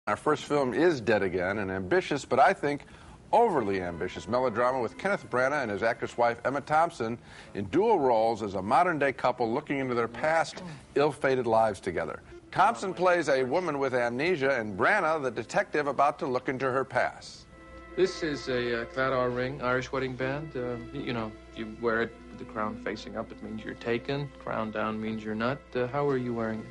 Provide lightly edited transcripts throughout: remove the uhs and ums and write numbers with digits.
Our first film is Dead Again, an ambitious, but I think overly ambitious melodrama with Kenneth Branagh and his actress wife Emma Thompson in dual roles as a modern-day couple looking into their past, ill-fated lives together. Thompson plays a woman with amnesia and Branagh the detective about to look into her past. This is a clad-R ring, Irish wedding band. You know, you wear it with the crown facing up, it means you're taken. Crown down means you're not. How are you wearing it?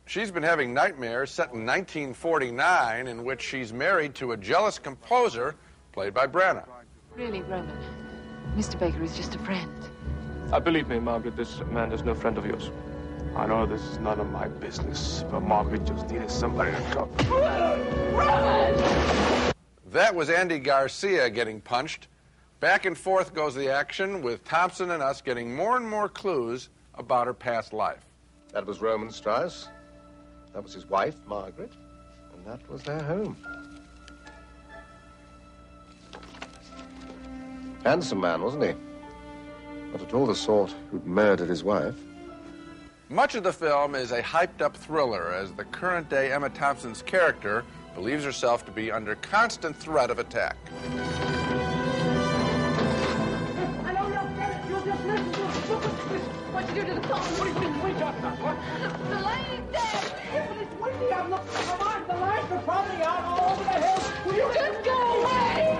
She's been having nightmares set in 1949 in which she's married to a jealous composer played by Branagh. Really, Roman, Mr. Baker is just a friend. Believe me, Margaret, this man is no friend of yours. I know this is none of my business, but Margaret just needed somebody to talk. That was Andy Garcia getting punched. Back and forth goes the action, with Thompson and us getting more and more clues about her past life. That was Roman Strauss. That was his wife, Margaret. And that was their home. Handsome man, wasn't he? Not at all the sort who'd murdered his wife. Much of the film is a hyped-up thriller as the current-day Emma Thompson's character believes herself to be under constant threat of attack. I know you'll get it. You'll just listen to it. Look what'd you do to the phone? What are you talking about? What? The light is dead. Yeah, but it's windy out. Look, come on. The lights are probably out all over the hills. Will you Just go away.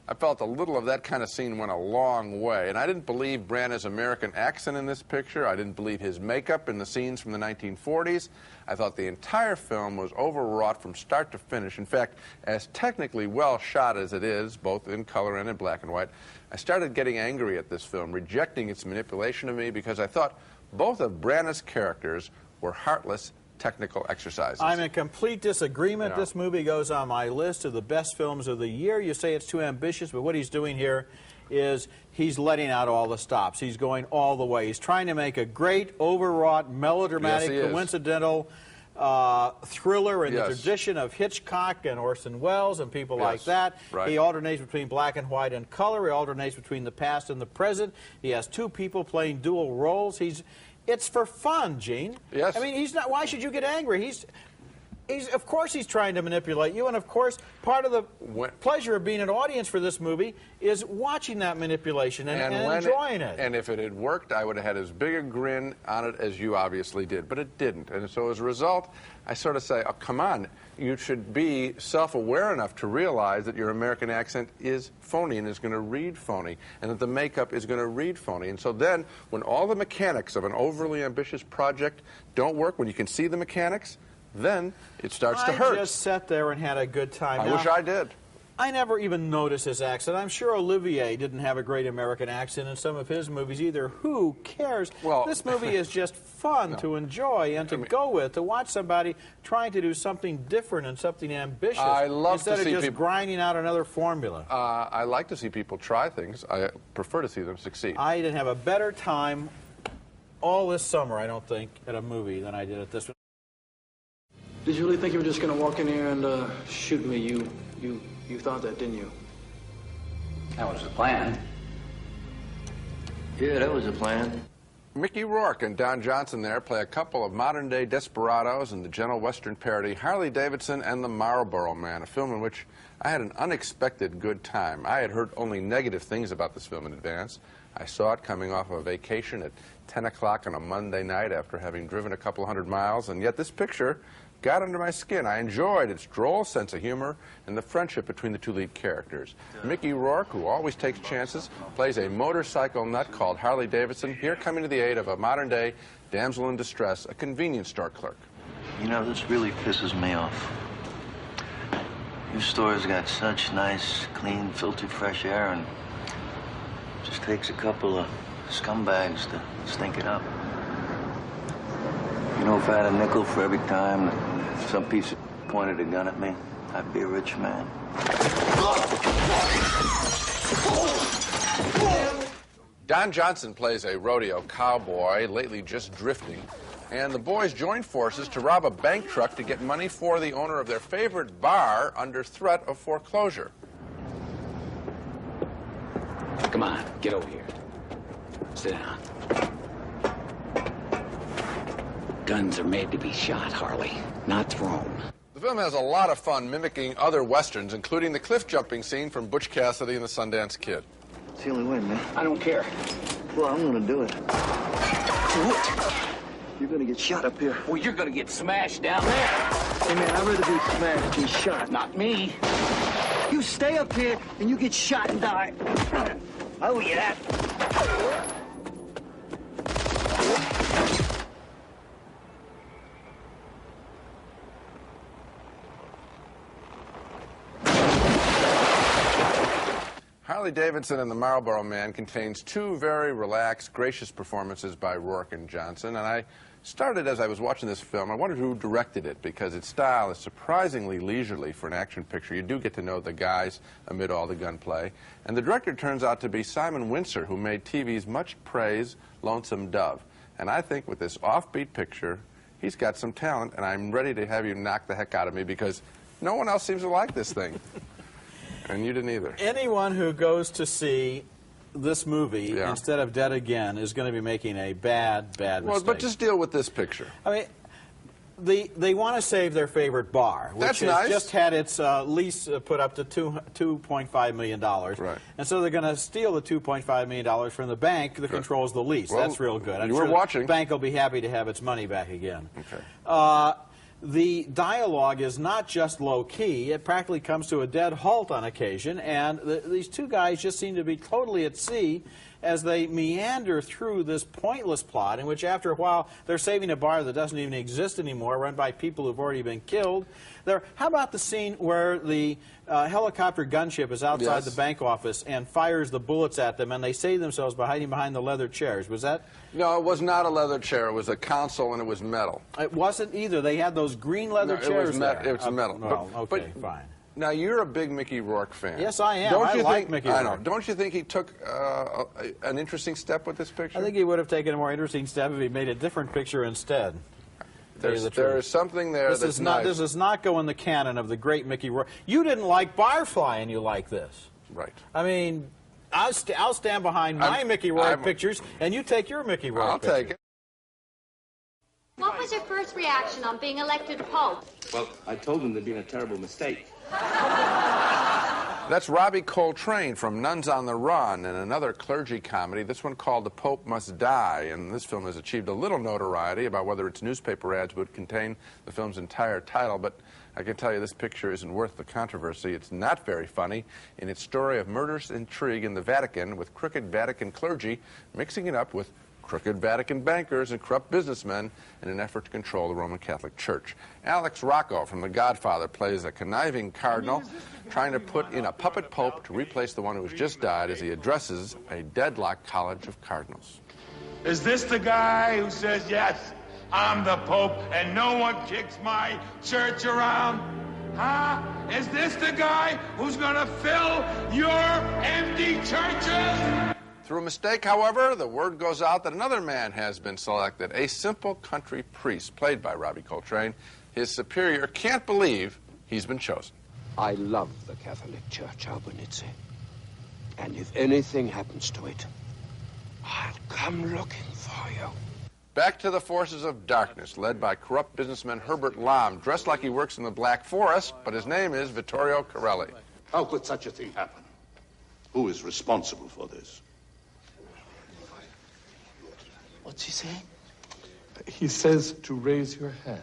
I felt a little of that kind of scene went a long way, and I didn't believe Branagh's American accent in this picture. I didn't believe his makeup in the scenes from the 1940s. I thought the entire film was overwrought from start to finish. In fact, as technically well shot as it is, both in color and in black and white, I started getting angry at this film, rejecting its manipulation of me because I thought both of Branagh's characters were heartless technical exercises. I'm in complete disagreement. This movie goes on my list of the best films of the year. You say it's too ambitious, but what he's doing here is he's letting out all the stops. He's going all the way. He's trying to make a great, overwrought, melodramatic, coincidental thriller in the tradition of Hitchcock and Orson Welles and people like that. Right. He alternates between black and white and color. He alternates between the past and the present. He has two people playing dual roles. It's for fun, Gene. Yes. I mean, he's not. Why should you get angry? He's of course he's trying to manipulate you, and of course part of the pleasure of being an audience for this movie is watching that manipulation and enjoying it. And if it had worked, I would have had as big a grin on it as you obviously did, but it didn't. And so as a result, I sort of say, oh, come on, you should be self-aware enough to realize that your American accent is phony and is going to read phony, and that the makeup is going to read phony. And so then, when all the mechanics of an overly ambitious project don't work, when you can see the mechanics, then it starts to hurt. I just sat there and had a good time. I wish I did. I never even noticed his accent. I'm sure Olivier didn't have a great American accent in some of his movies either. Who cares? Well, this movie is just fun to enjoy and to go with, to watch somebody trying to do something different and something ambitious instead of just grinding out another formula. I like to see people try things. I prefer to see them succeed. I didn't have a better time all this summer, I don't think, at a movie than I did at this one. Did you really think you were just going to walk in here and shoot me? You thought that, didn't you? That was the plan. Yeah, that was the plan. Mickey Rourke and Don Johnson there play a couple of modern-day desperados in the gentle Western parody Harley Davidson and the Marlboro Man, a film in which I had an unexpected good time. I had heard only negative things about this film in advance. I saw it coming off of a vacation at 10 o'clock on a Monday night after having driven a couple hundred miles, and yet this picture got under my skin. I enjoyed its droll sense of humor and the friendship between the two lead characters. Mickey Rourke, who always takes chances, plays a motorcycle nut called Harley Davidson, here coming to the aid of a modern-day damsel in distress, a convenience store clerk. You know, this really pisses me off. Your store's got such nice, clean, filtered fresh air, and it just takes a couple of scumbags to stink it up. You know, if I had a nickel for every time that some piece of pointed a gun at me, I'd be a rich man. Don Johnson plays a rodeo cowboy, lately just drifting, and the boys join forces to rob a bank truck to get money for the owner of their favorite bar under threat of foreclosure. Come on, get over here. Sit down. Guns are made to be shot, Harley, not thrown. The film has a lot of fun mimicking other westerns, including the cliff jumping scene from Butch Cassidy and the Sundance Kid. It's the only way, man. I don't care. Well, I'm gonna do it. What? You're gonna get shot up here. Well, you're gonna get smashed down there. Hey, man, I'd rather be smashed than shot. Not me. You stay up here and you get shot and die. I owe you that. Harley Davidson and the Marlboro Man contains two very relaxed, gracious performances by Rourke and Johnson, and I started as I was watching this film. I wondered who directed it, because its style is surprisingly leisurely for an action picture. You do get to know the guys amid all the gunplay. And the director turns out to be Simon Windsor, who made TV's much praised Lonesome Dove. And I think with this offbeat picture, he's got some talent, and I'm ready to have you knock the heck out of me, because no one else seems to like this thing. And you didn't either. Anyone who goes to see this movie instead of Dead Again is going to be making a bad mistake. Well, but just deal with this picture. I mean, they want to save their favorite bar, which has just had its lease put up to $2.5 million. Right. And so they're going to steal the $2.5 million from the bank that controls the lease. Well, that's real good. I'm you sure were watching. The bank will be happy to have its money back again. Okay. The dialogue is not just low-key. It practically comes to a dead halt on occasion, and these two guys just seem to be totally at sea as they meander through this pointless plot in which, after a while, they're saving a bar that doesn't even exist anymore, run by people who've already been killed. How about the scene where the helicopter gunship is outside the bank office and fires the bullets at them, and they save themselves by hiding behind the leather chairs? Was that... No, it was not a leather chair. It was a console, and it was metal. It wasn't either. They had those green leather chairs there. It was metal. Well, okay, fine. Now, you're a big Mickey Rourke fan. Yes, I am. I like Mickey Rourke. I know. Don't you think he took an interesting step with this picture? I think he would have taken a more interesting step if he made a different picture instead. There is something there that's nice. This does not go in the canon of the great Mickey Rourke. You didn't like Barfly, and you like this. Right. I mean, I'll stand behind my Mickey Rourke pictures, and you take your Mickey Rourke picture. I'll take it. What was your first reaction on being elected Pope? Well, I told him there'd been a terrible mistake. That's Robbie Coltrane from Nuns on the Run and another clergy comedy, this one called The Pope Must Die. And this film has achieved a little notoriety about whether its newspaper ads would contain the film's entire title, but I can tell you this picture isn't worth the controversy. It's not very funny in its story of murderous intrigue in the Vatican with crooked Vatican clergy mixing it up with crooked Vatican bankers and corrupt businessmen in an effort to control the Roman Catholic Church. Alex Rocco from The Godfather plays a conniving cardinal trying to put in a puppet pope to replace the one who has just died as he addresses a deadlocked college of cardinals. Is this the guy who says, yes, I'm the Pope and no one kicks my church around? Huh? Is this the guy who's gonna fill your empty churches? Through a mistake, however, the word goes out that another man has been selected, a simple country priest, played by Robbie Coltrane. His superior can't believe he's been chosen. I love the Catholic Church, Albanese. And if anything happens to it, I'll come looking for you. Back to the forces of darkness, led by corrupt businessman Herbert Lom, dressed like he works in the Black Forest, but his name is Vittorio Corelli. How could such a thing happen? Who is responsible for this? What's he saying? He says to raise your hand.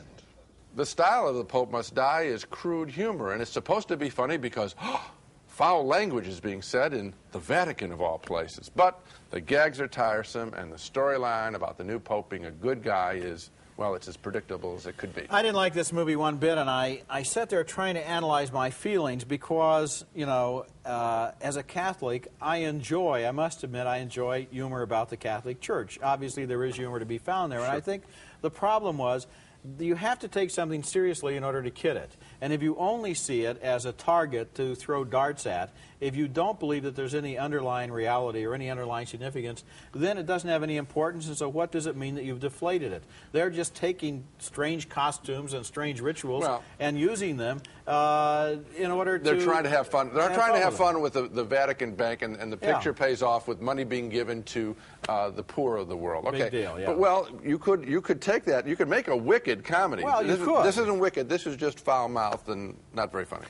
The style of The Pope Must Die is crude humor, and it's supposed to be funny because foul language is being said in the Vatican of all places. But the gags are tiresome, and the storyline about the new Pope being a good guy is, well, it's as predictable as it could be. I didn't like this movie one bit, and I sat there trying to analyze my feelings because, you know, as a Catholic, I must admit, I enjoy humor about the Catholic Church. Obviously, there is humor to be found there, and I think the problem was you have to take something seriously in order to kid it. And if you only see it as a target to throw darts at, if you don't believe that there's any underlying reality or any underlying significance, then it doesn't have any importance, and so what does it mean that you've deflated it? They're just taking strange costumes and strange rituals and using them in order to... They're trying to have fun. They're trying to have fun with the Vatican Bank, and the picture pays off with money being given to the poor of the world. Okay. Big deal, yeah. But, well, you could take that. You could make a wicked comedy. Well, you could. This isn't wicked. This is just foul-mouthed and not very funny.